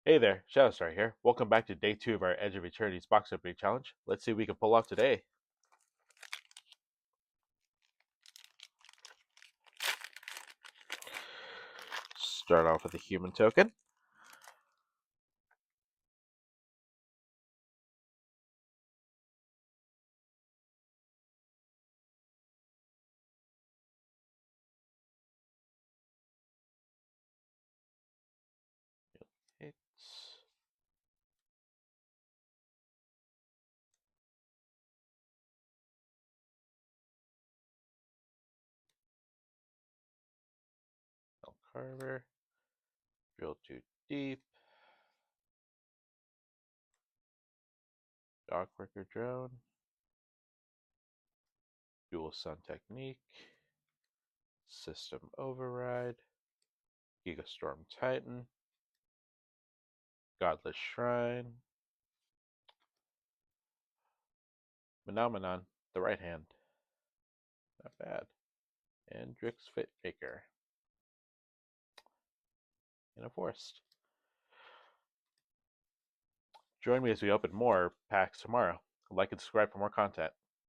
Hey there, Shadowstar here. Welcome back to day 2 of our Edge of Eternities box opening challenge. Let's see what we can pull off today. Start off with a human token. It's El Carver. Drill too deep. Dockworker drone. Dual sun technique. System override. Gigastorm Titan. Godless Shrine. Phenomenon, the right hand. Not bad. And Drix Fit Faker. In a forest. Join me as we open more packs tomorrow. Like and subscribe for more content.